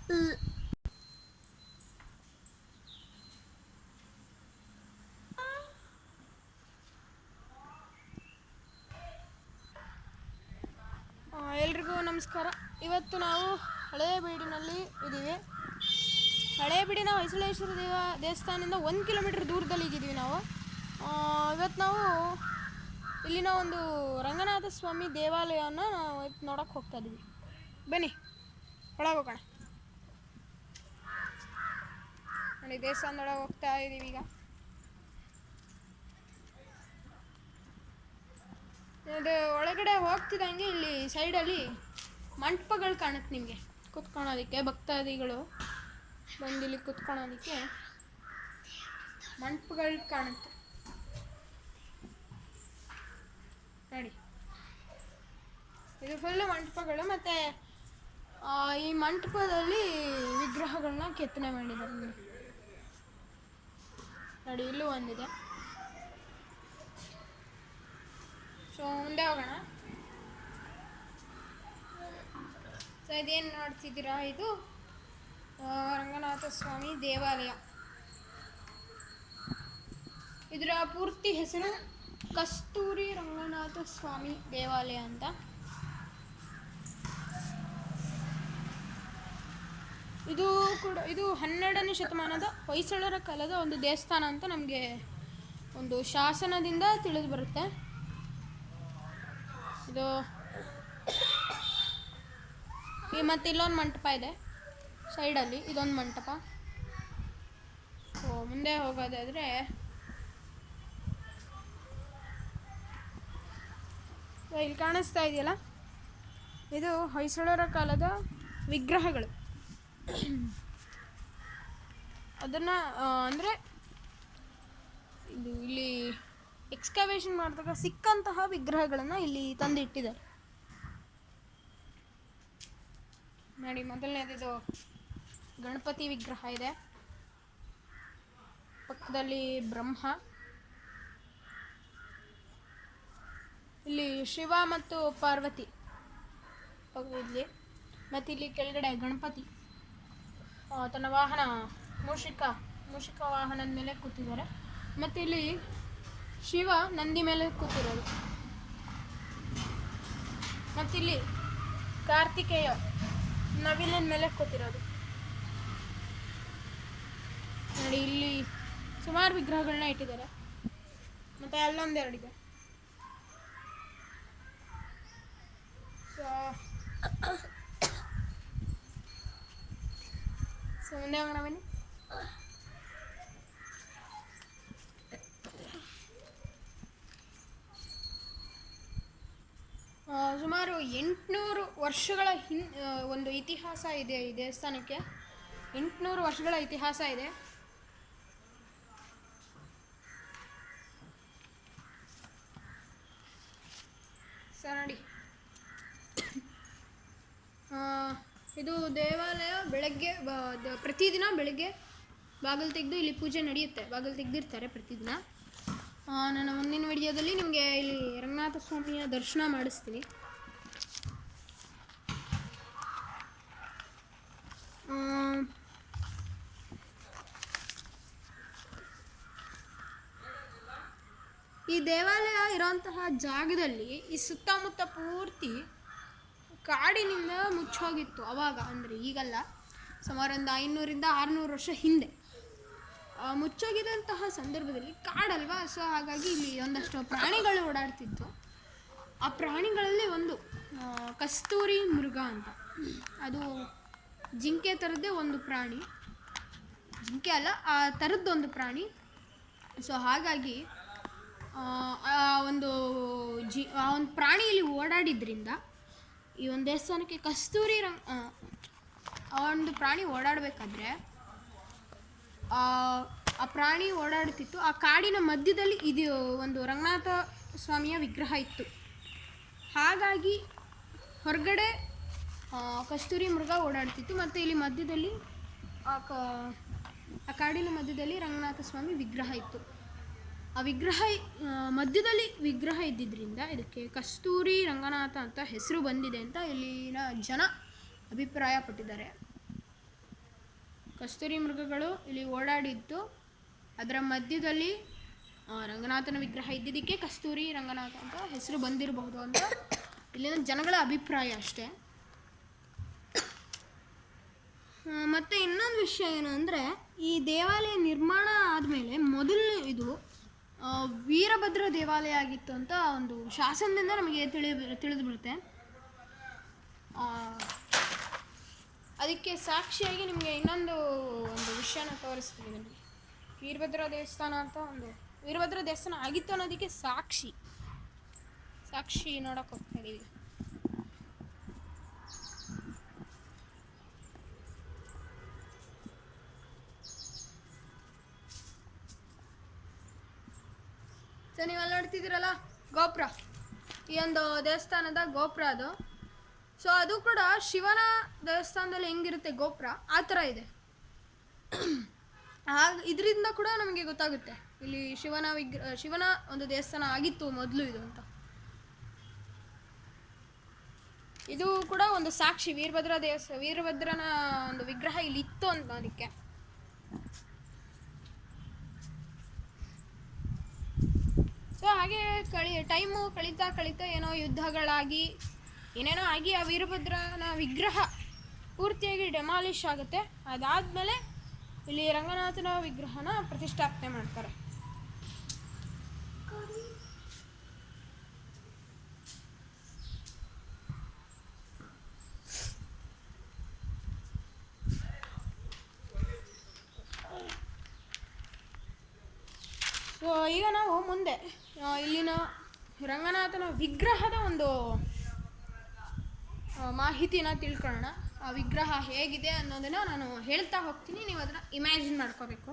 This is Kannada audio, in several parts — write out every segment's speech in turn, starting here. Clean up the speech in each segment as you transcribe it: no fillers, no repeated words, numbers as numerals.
ಎಲ್ರಿಗೂ ನಮಸ್ಕಾರ. ಇವತ್ತು ನಾವು ಹಳೇಬೀಡಿನಲ್ಲಿ ಇದ್ದೀವಿ. ಹಳೇಬೀಡಿನ ಹೊಯ್ಸಳೇಶ್ವರ ದೇವಸ್ಥಾನದಿಂದ 1 ಕಿಲೋಮೀಟರ್ ದೂರದಲ್ಲಿ ಇದ್ದೀವಿ ನಾವು. ಇವತ್ತು ನಾವು ಇಲ್ಲಿನ ಒಂದು ರಂಗನಾಥ ಸ್ವಾಮಿ ದೇವಾಲಯವನ್ನು ನಾವು ನೋಡೋಕ್ಕೆ ಹೋಗ್ತಾ ಇದ್ದೀವಿ. ಬನ್ನಿ ಒಳಗೆ ಹೋಗೋಣ. ನೋಡಿ, ದೇವಸ್ಥಾನದೊಳಗೆ ಹೋಗ್ತಾ ಇದ್ದೀವಿ ಈಗ. ಇದು ಒಳಗಡೆ ಹೋಗ್ತಿದ್ದಂಗೆ ಇಲ್ಲಿ ಸೈಡಲ್ಲಿ ಮಂಟಪಗಳು ಕಾಣುತ್ತೆ ನಿಮಗೆ ಕುತ್ಕೊಳ್ಳೋದಕ್ಕೆ. ಭಕ್ತಾದಿಗಳು ಬಂದಿಲ್ಲಿ ಕುತ್ಕೊಳ್ಳೋದಕ್ಕೆ ಮಂಟಪಗಳು ಕಾಣುತ್ತೆ ನೋಡಿ. ಇದು ಫುಲ್ಲು ಮಂಟಪಗಳು. ಮತ್ತು ಈ ಮಂಟಪದಲ್ಲಿ ವಿಗ್ರಹಗಳನ್ನ ಕೆತ್ತನೆ ಮಾಡಿದ್ದಾರೆ ನೋಡಿ. ಇಲ್ಲೂ ಒಂದಿದೆ. ಸೊ ಮುಂದೆ ಹೋಗೋಣ. ಸೊ ಇದೇನು ನೋಡ್ತಿದ್ದೀರಾ, ಇದು ರಂಗನಾಥ ಸ್ವಾಮಿ ದೇವಾಲಯ. ಇದರ ಪೂರ್ತಿ ಹೆಸರು ಕಸ್ತೂರಿ ರಂಗನಾಥ ಸ್ವಾಮಿ ದೇವಾಲಯ ಅಂತ. ಇದು 12ನೇ ಶತಮಾನದ ಹೊಯ್ಸಳರ ಕಾಲದ ಒಂದು ದೇವಸ್ಥಾನ ಅಂತ ನಮಗೆ ಒಂದು ಶಾಸನದಿಂದ ತಿಳಿದು ಬರುತ್ತೆ. ಇದು ಮತ್ತು ಇಲ್ಲೊಂದು ಮಂಟಪ ಇದೆ ಸೈಡಲ್ಲಿ, ಇದೊಂದು ಮಂಟಪ. ಸೊ ಮುಂದೆ ಹೋಗೋದಾದರೆ ಇಲ್ಲಿ ಕಾಣಿಸ್ತಾ ಇದೆಯಲ್ಲ, ಇದು ಹೊಯ್ಸಳರ ಕಾಲದ ವಿಗ್ರಹಗಳು. ಅದನ್ನು ಅಂದರೆ ಇದು ಇಲ್ಲಿ ಎಕ್ಸ್ಕವೇಷನ್ ಮಾಡಿದಾಗ ಸಿಕ್ಕಂತಹ ವಿಗ್ರಹಗಳನ್ನು ಇಲ್ಲಿ ತಂದಿಟ್ಟಿದ್ದಾರೆ ನೋಡಿ. ಮೊದಲನೇದು ಗಣಪತಿ ವಿಗ್ರಹ ಇದೆ, ಪಕ್ಕದಲ್ಲಿ ಬ್ರಹ್ಮ, ಇಲ್ಲಿ ಶಿವ ಮತ್ತು ಪಾರ್ವತಿ ಇಲ್ಲಿ, ಮತ್ತು ಇಲ್ಲಿ ಕೆಳಗಡೆ ಗಣಪತಿ ತನ್ನ ವಾಹನ ಮೂಷಿಕ ವಾಹನದ ಮೇಲೆ ಕೂತಿದ್ದಾರೆ. ಮತ್ತು ಇಲ್ಲಿ ಶಿವ ನಂದಿ ಮೇಲೆ ಕೂತಿರೋದು. ಮತ್ತಿಲ್ಲಿ ಕಾರ್ತಿಕೇಯ ನವಿಲಿನ ಮೇಲೆ ಕೂತಿರೋದು ನೋಡಿ. ಇಲ್ಲಿ ಸುಮಾರು ವಿಗ್ರಹಗಳನ್ನ ಇಟ್ಟಿದ್ದಾರೆ. ಮತ್ತು ಅಲ್ಲೊಂದೆರಡಿದೆ. ಸೊ ಮುಂದೆ ಹೋಗೋಣ ಬನ್ನಿ. ಸುಮಾರು 800 ವರ್ಷಗಳ ಒಂದು ಇತಿಹಾಸ ಇದೆ ಈ ದೇವಸ್ಥಾನಕ್ಕೆ. 800 ವರ್ಷಗಳ ಇತಿಹಾಸ ಇದೆ. ಸರ್ ನೋಡಿ, ಇದು ದೇವಾಲಯ ಬೆಳಗ್ಗೆ ಪ್ರತಿದಿನ ಬೆಳಗ್ಗೆ ಬಾಗಿಲು ತೆಗೆದು ಇಲ್ಲಿ ಪೂಜೆ ನಡೆಯುತ್ತೆ. ಬಾಗಿಲು ತೆಗೆದಿರ್ತಾರೆ ಪ್ರತಿದಿನ. ನನ್ನ ಮುಂದಿನ ವಿಡಿಯೋದಲ್ಲಿ ನಿಮಗೆ ಇಲ್ಲಿ ರಂಗನಾಥ ಸ್ವಾಮಿಯ ದರ್ಶನ ಮಾಡಿಸ್ತೀನಿ. ಈ ದೇವಾಲಯ ಇರೋಂತಹ ಜಾಗದಲ್ಲಿ ಈ ಸುತ್ತಮುತ್ತ ಪೂರ್ತಿ ಕಾಡಿನಿಂದ ಮುಚ್ಚೋಗಿತ್ತು ಅವಾಗ. ಅಂದರೆ ಈಗಲ್ಲ, ಸುಮಾರು ಒಂದು 500ರಿಂದ 600 ವರ್ಷ ಹಿಂದೆ ಮುಚ್ಚೋಗಿದಂತಹ ಸಂದರ್ಭದಲ್ಲಿ ಕಾಡಲ್ವಾ, ಸೊ ಹಾಗಾಗಿ ಇಲ್ಲಿ ಒಂದಷ್ಟು ಪ್ರಾಣಿಗಳು ಓಡಾಡ್ತಿತ್ತು. ಆ ಪ್ರಾಣಿಗಳಲ್ಲಿ ಒಂದು ಕಸ್ತೂರಿ ಮೃಗ ಅಂತ, ಅದು ಜಿಂಕೆ ಥರದ್ದೇ ಒಂದು ಪ್ರಾಣಿ. ಜಿಂಕೆ ಅಲ್ಲ, ಆ ಥರದ್ದೊಂದು ಪ್ರಾಣಿ. ಸೊ ಹಾಗಾಗಿ ಆ ಒಂದು ಪ್ರಾಣಿ ಇಲ್ಲಿ ಓಡಾಡಿದ್ರಿಂದ ಈ ಒಂದು ದೇವಸ್ಥಾನಕ್ಕೆ ಕಸ್ತೂರಿ ಆ ಒಂದು ಪ್ರಾಣಿ ಓಡಾಡಬೇಕಾದ್ರೆ ಆ ಪ್ರಾಣಿ ಓಡಾಡ್ತಿತ್ತು. ಆ ಕಾಡಿನ ಮಧ್ಯದಲ್ಲಿ ಇದು ಒಂದು ರಂಗನಾಥ ಸ್ವಾಮಿಯ ವಿಗ್ರಹ ಇತ್ತು. ಹಾಗಾಗಿ ಹೊರಗಡೆ ಕಸ್ತೂರಿ ಮೃಗ ಓಡಾಡ್ತಿತ್ತು, ಮತ್ತು ಇಲ್ಲಿ ಮಧ್ಯದಲ್ಲಿ ಆ ಕಾಡಿನ ಮಧ್ಯದಲ್ಲಿ ರಂಗನಾಥ ಸ್ವಾಮಿ ವಿಗ್ರಹ ಇತ್ತು. ಆ ವಿಗ್ರಹ ಮಧ್ಯದಲ್ಲಿ ವಿಗ್ರಹ ಇದ್ದಿದ್ದರಿಂದ ಇದಕ್ಕೆ ಕಸ್ತೂರಿ ರಂಗನಾಥ ಅಂತ ಹೆಸರು ಬಂದಿದೆ ಅಂತ ಇಲ್ಲಿನ ಜನ ಅಭಿಪ್ರಾಯ ಪಟ್ಟಿದ್ದಾರೆ. ಕಸ್ತೂರಿ ಮೃಗಗಳು ಇಲ್ಲಿ ಓಡಾಡಿದ್ದು. ಅದರ ಮಧ್ಯದಲ್ಲಿ ರಂಗನಾಥನ ವಿಗ್ರಹ ಇದ್ದಿದ್ದಕ್ಕೆ ಕಸ್ತೂರಿ ರಂಗನಾಥ ಅಂತ ಹೆಸರು ಬಂದಿರಬಹುದು ಅಂತ ಇಲ್ಲಿನ ಜನಗಳ ಅಭಿಪ್ರಾಯ ಅಷ್ಟೇ. ಮತ್ತು ಇನ್ನೊಂದು ವಿಷಯ ಏನು ಅಂದರೆ, ಈ ದೇವಾಲಯ ನಿರ್ಮಾಣ ಆದಮೇಲೆ ಮೊದಲು ಇದು ವೀರಭದ್ರ ದೇವಾಲಯ ಆಗಿತ್ತು ಅಂತ ಒಂದು ಶಾಸನದಿಂದ ನಮಗೆ ತಿಳಿದು ಬರುತ್ತೆ. ಅದಕ್ಕೆ ಸಾಕ್ಷಿಯಾಗಿ ನಿಮಗೆ ಇನ್ನೊಂದು ವಿಷಯನ ತೋರಿಸ್ತೀನಿ. ನಿಮಗೆ ವೀರಭದ್ರ ದೇವಸ್ಥಾನ ಆಗಿತ್ತು ಅನ್ನೋದಕ್ಕೆ ಸಾಕ್ಷಿ ನೋಡೋಕೆ ಹೋಗ್ತಾ ಇದ್ದೀವಿ. ಸೊ ನೀವೆಲ್ಲ ನೋಡ್ತಿದ್ದೀರಲ್ಲ ಗೋಪುರ, ಈ ಒಂದು ದೇವಸ್ಥಾನದ ಗೋಪುರ ಅದು. ಸೊ ಅದು ಕೂಡ ಶಿವನ ದೇವಸ್ಥಾನದಲ್ಲಿ ಹೆಂಗಿರುತ್ತೆ ಗೋಪುರ ಆ ಥರ ಇದೆ. ಇದರಿಂದ ಕೂಡ ನಮಗೆ ಗೊತ್ತಾಗುತ್ತೆ ಇಲ್ಲಿ ಶಿವನ ಒಂದು ದೇವಸ್ಥಾನ ಆಗಿತ್ತು ಮೊದಲು ಇದು ಅಂತ. ಇದು ಕೂಡ ಒಂದು ಸಾಕ್ಷಿ, ವೀರಭದ್ರನ ಒಂದು ವಿಗ್ರಹ ಇಲ್ಲಿ ಇತ್ತು ಅಂತ ಅದಕ್ಕೆ. ಸೊ ಹಾಗೆ ಟೈಮು ಕಳೀತಾ ಏನೋ ಯುದ್ಧಗಳಾಗಿ ಏನೇನೋ ಆಗಿ ಆ ವೀರಭದ್ರನ ವಿಗ್ರಹ ಪೂರ್ತಿಯಾಗಿ ಡೆಮಾಲಿಷ್ ಆಗುತ್ತೆ. ಅದಾದಮೇಲೆ ಇಲ್ಲಿ ರಂಗನಾಥನ ವಿಗ್ರಹನ ಪ್ರತಿಷ್ಠಾಪನೆ ಮಾಡ್ತಾರೆ. ಸೊ ಈಗ ನಾವು ಮುಂದೆ ಇಲ್ಲಿನ ರಂಗನಾಥನ ವಿಗ್ರಹದ ಒಂದು ಮಾಹಿತಿನ ತಿಳ್ಕೊಳ್ಳೋಣ. ಆ ವಿಗ್ರಹ ಹೇಗಿದೆ ಅನ್ನೋದನ್ನು ನಾನು ಹೇಳ್ತಾ ಹೋಗ್ತೀನಿ, ನೀವು ಅದನ್ನು ಇಮ್ಯಾಜಿನ್ ಮಾಡ್ಕೋಬೇಕು.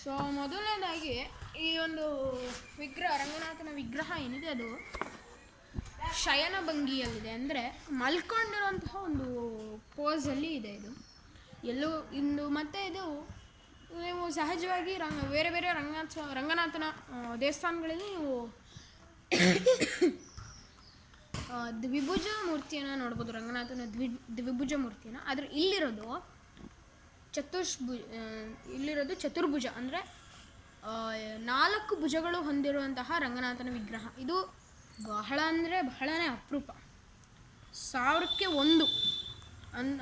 ಸೊ ಮೊದಲನೇದಾಗಿ ಈ ಒಂದು ರಂಗನಾಥನ ವಿಗ್ರಹ ಏನಿದೆ ಅದು ಶಯನ ಭಂಗಿಯಲ್ಲಿದೆ, ಅಂದರೆ ಮಲ್ಕೊಂಡಿರುವಂತಹ ಒಂದು ಪೋಸಲ್ಲಿ ಇದೆ ಇದು. ಮತ್ತು ಇದು ನೀವು ಸಹಜವಾಗಿ ಬೇರೆ ಬೇರೆ ರಂಗನಾಥನ ದೇವಸ್ಥಾನಗಳಲ್ಲಿ ನೀವು ದ್ವಿಭುಜ ಮೂರ್ತಿಯನ್ನು ನೋಡ್ಬೋದು, ರಂಗನಾಥನ ದ್ವಿಭುಜ ಮೂರ್ತಿಯನ್ನು. ಆದರೆ ಇಲ್ಲಿರೋದು ಚತುರ್ಭುಜ, ಅಂದರೆ 4 ಭುಜಗಳು ಹೊಂದಿರುವಂತಹ ರಂಗನಾಥನ ವಿಗ್ರಹ. ಇದು ಬಹಳನೇ ಅಪರೂಪ, 1000ಕ್ಕೆ 1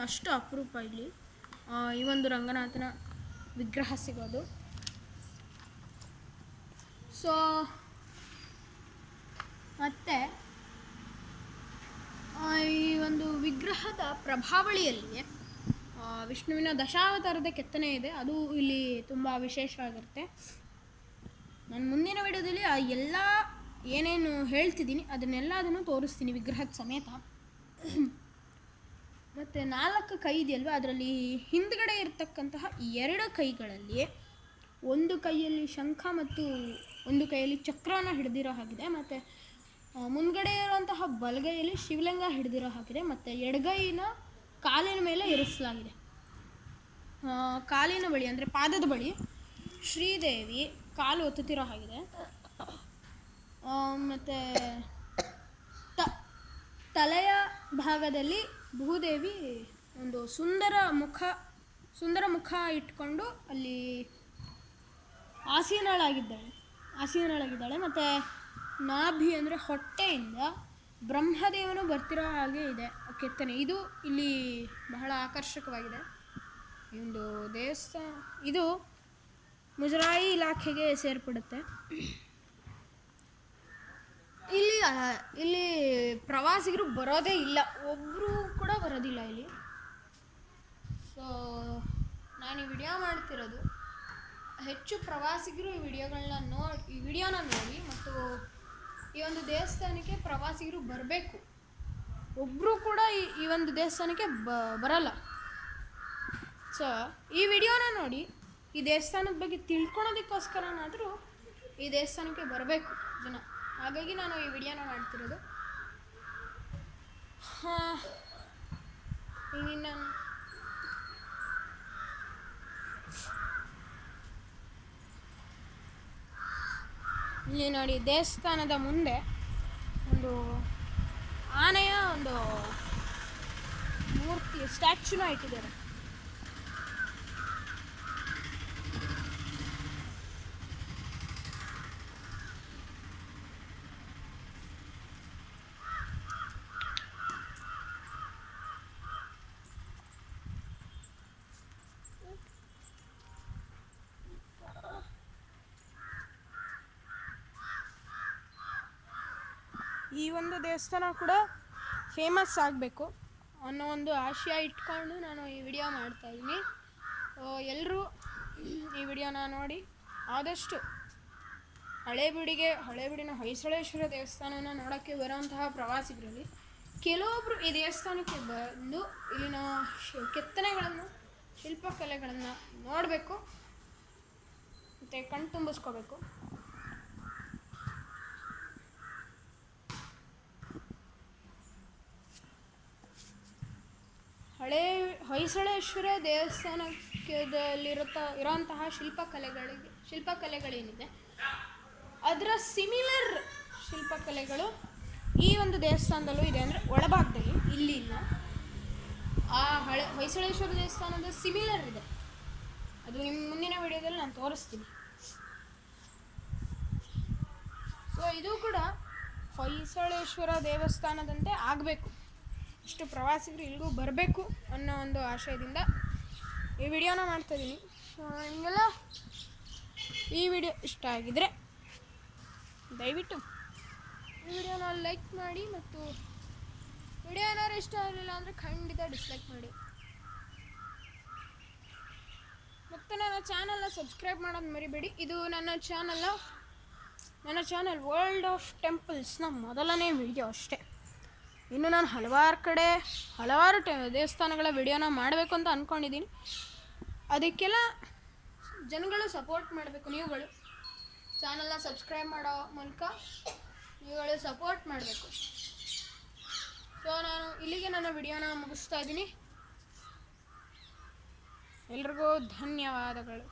ಅಷ್ಟು ಅಪರೂಪ ಇಲ್ಲಿ ಈ ಒಂದು ರಂಗನಾಥನ ವಿಗ್ರಹ ಸಿಗೋದು. ಸೊ ಮತ್ತು ಈ ಒಂದು ವಿಗ್ರಹದ ಪ್ರಭಾವಳಿಯಲ್ಲಿ ವಿಷ್ಣುವಿನ ದಶಾವತಾರದ ಕೆತ್ತನೆ ಇದೆ, ಅದು ಇಲ್ಲಿ ತುಂಬ ವಿಶೇಷವಾಗಿರುತ್ತೆ. ನಾನು ಮುಂದಿನ ವಿಡಿಯೋದಲ್ಲಿ ಎಲ್ಲ ಏನೇನು ಹೇಳ್ತಿದ್ದೀನಿ ಅದನ್ನು ತೋರಿಸ್ತೀನಿ ವಿಗ್ರಹದ ಸಮೇತ. ಮತ್ತು 4 ಕೈ ಇದೆಯಲ್ವ, ಅದರಲ್ಲಿ ಹಿಂದ್ಗಡೆ ಇರತಕ್ಕಂತಹ 2 ಕೈಗಳಲ್ಲಿ ಒಂದು ಕೈಯಲ್ಲಿ ಶಂಖ ಮತ್ತು ಒಂದು ಕೈಯಲ್ಲಿ ಚಕ್ರನ ಹಿಡಿದಿರೋ ಹಾಗಿದೆ, ಮತ್ತು ಮುಂದ್ಗಡೆ ಇರುವಂತಹ ಬಲಗೈಯಲ್ಲಿ ಶಿವಲಿಂಗ ಹಿಡಿದಿರೋ ಹಾಗಿದೆ, ಮತ್ತು ಎಡಗೈನ ಕಾಲಿನ ಮೇಲೆ ಇರಿಸಲಾಗಿದೆ. ಕಾಲಿನ ಬಳಿ ಅಂದರೆ ಪಾದದ ಬಳಿ ಶ್ರೀದೇವಿ ಕಾಲು ಒತ್ತುತ್ತಿರೋ ಹಾಗಿದೆ. ಮತ್ತು ತಲೆಯ ಭಾಗದಲ್ಲಿ ಭೂದೇವಿ ಒಂದು ಸುಂದರ ಮುಖ ಇಟ್ಕೊಂಡು ಅಲ್ಲಿ ಆಸೀನಳಾಗಿದ್ದಾಳೆ. ಮತ್ತು ನಾಭಿ ಅಂದರೆ ಹೊಟ್ಟೆಯಿಂದ ಬ್ರಹ್ಮದೇವನು ಬರ್ತಿರೋ ಹಾಗೆ ಇದೆ ಕೆತ್ತನೆ. ಇದು ಇಲ್ಲಿ ಬಹಳ ಆಕರ್ಷಕವಾಗಿದೆ. ಈ ಒಂದು ದೇವಸ್ಥಾನ ಇದು ಮುಜರಾಯಿ ಇಲಾಖೆಗೆ ಸೇರ್ಪಡುತ್ತೆ. ಇಲ್ಲಿ ಪ್ರವಾಸಿಗರು ಬರೋದೇ ಇಲ್ಲ, ಒಬ್ಬರು ಕೂಡ ಬರೋದಿಲ್ಲ ಇಲ್ಲಿ. ಸೊ ನಾನು ಈ ವಿಡಿಯೋ ಮಾಡ್ತಿರೋದು ಹೆಚ್ಚು ಪ್ರವಾಸಿಗರು ಈ ವಿಡಿಯೋನ ನೋಡಿ ಮತ್ತು ಈ ಒಂದು ದೇವಸ್ಥಾನಕ್ಕೆ ಪ್ರವಾಸಿಗರು ಬರಬೇಕು. ಒಬ್ಬರು ಕೂಡ ಈ ಒಂದು ದೇವಸ್ಥಾನಕ್ಕೆ ಬರಲ್ಲ. ಸೊ ಈ ವಿಡಿಯೋನ ನೋಡಿ ಈ ದೇವಸ್ಥಾನದ ಬಗ್ಗೆ ತಿಳ್ಕೊಳೋದಕ್ಕೋಸ್ಕರನಾದರೂ ಈ ದೇವಸ್ಥಾನಕ್ಕೆ ಬರಬೇಕು ಜನ. ಹಾಗಾಗಿ ನಾನು ಈ ವಿಡಿಯೋನ ಮಾಡ್ತಿರೋದು. ಇಲ್ಲಿ ನೋಡಿ, ದೇವಸ್ಥಾನದ ಮುಂದೆ ಒಂದು ಆನೆಯ ಒಂದು ಮೂರ್ತಿ ಸ್ಟ್ಯಾಚ್ಯೂನ ಇಟ್ಟಿದ್ದಾರೆ. ಈ ಒಂದು ದೇವಸ್ಥಾನ ಕೂಡ ಫೇಮಸ್ ಆಗಬೇಕು ಅನ್ನೋ ಒಂದು ಆಶಯ ಇಟ್ಕೊಂಡು ನಾನು ಈ ವಿಡಿಯೋ ಮಾಡ್ತಾಯಿದ್ದೀನಿ. ಎಲ್ಲರೂ ಈ ವಿಡಿಯೋನ ನೋಡಿ ಆದಷ್ಟು ಹಳೇಬೀಡಿನ ಹೊಯ್ಸಳೇಶ್ವರ ದೇವಸ್ಥಾನನ ನೋಡೋಕ್ಕೆ ಬರೋಂತಹ ಪ್ರವಾಸಿಗರಲ್ಲಿ ಕೆಲವೊಬ್ಬರು ಈ ದೇವಸ್ಥಾನಕ್ಕೆ ಬಂದು ಇಲ್ಲಿನ ಕೆತ್ತನೆಗಳನ್ನು, ಶಿಲ್ಪಕಲೆಗಳನ್ನು ನೋಡಬೇಕು ಮತ್ತು ಕಣ್ತುಂಬಿಸ್ಕೋಬೇಕು. ಹೊಯ್ಸಳೇಶ್ವರ ದೇವಸ್ಥಾನದಲ್ಲಿರೋಂತಹ ಶಿಲ್ಪಕಲೆಗಳೇನಿದೆ ಅದರ ಸಿಮಿಲರ್ ಶಿಲ್ಪಕಲೆಗಳು ಈ ಒಂದು ದೇವಸ್ಥಾನದಲ್ಲೂ ಇದೆ. ಅಂದರೆ ಒಳಭಾಗದಲ್ಲಿ ಇಲ್ಲಿಲ್ಲ, ಆ ಹೊಯ್ಸಳೇಶ್ವರ ದೇವಸ್ಥಾನದ ಸಿಮಿಲರ್ ಇದೆ. ಅದು ನಿಮ್ಮ ಮುಂದಿನ ವಿಡಿಯೋದಲ್ಲಿ ನಾನು ತೋರಿಸ್ತೀನಿ. ಸೊ ಇದು ಕೂಡ ಹೊಯ್ಸಳೇಶ್ವರ ದೇವಸ್ಥಾನದಂತೆ ಆಗಬೇಕು, ಇಷ್ಟು ಪ್ರವಾಸಿಗರು ಇಲ್ಲಿಗೂ ಬರಬೇಕು ಅನ್ನೋ ಒಂದು ಆಶಯದಿಂದ ಈ ವಿಡಿಯೋನ ಮಾಡ್ತಾಯಿದ್ದೀನಿ. ನಿಮಗೆಲ್ಲ ಈ ವಿಡಿಯೋ ಇಷ್ಟ ಆಗಿದರೆ ದಯವಿಟ್ಟು ಈ ವಿಡಿಯೋನ ಲೈಕ್ ಮಾಡಿ, ಮತ್ತು ವಿಡಿಯೋ ಏನಾದ್ರು ಇಷ್ಟ ಆಗಲಿಲ್ಲ ಅಂದರೆ ಖಂಡಿತ ಡಿಸ್ಲೈಕ್ ಮಾಡಿ. ಮತ್ತು ನನ್ನ ಚಾನಲ್ನ ಸಬ್ಸ್ಕ್ರೈಬ್ ಮಾಡೋದು ಮರಿಬೇಡಿ. ಇದು ನನ್ನ ಚಾನಲ್ ವರ್ಲ್ಡ್ ಆಫ್ ಟೆಂಪಲ್ಸ್ನ ಮೊದಲನೇ ವಿಡಿಯೋ ಅಷ್ಟೇ. ಇನ್ನು ನಾನು ಹಲವಾರು ದೇವಸ್ಥಾನಗಳ ವಿಡಿಯೋನ ಮಾಡಬೇಕು ಅಂತ ಅಂದ್ಕೊಂಡಿದ್ದೀನಿ. ಅದಕ್ಕೆಲ್ಲ ಜನಗಳು ಸಪೋರ್ಟ್ ಮಾಡಬೇಕು. ನೀವುಗಳು ಚಾನಲ್ನ ಸಬ್ಸ್ಕ್ರೈಬ್ ಮಾಡೋ ಮೂಲಕ ನೀವುಗಳು ಸಪೋರ್ಟ್ ಮಾಡಬೇಕು. ಸೊ ನಾನು ಇಲ್ಲಿಗೆ ನನ್ನ ವಿಡಿಯೋನ ಮುಗಿಸ್ತಾ ಇದ್ದೀನಿ. ಎಲ್ರಿಗೂ ಧನ್ಯವಾದಗಳು.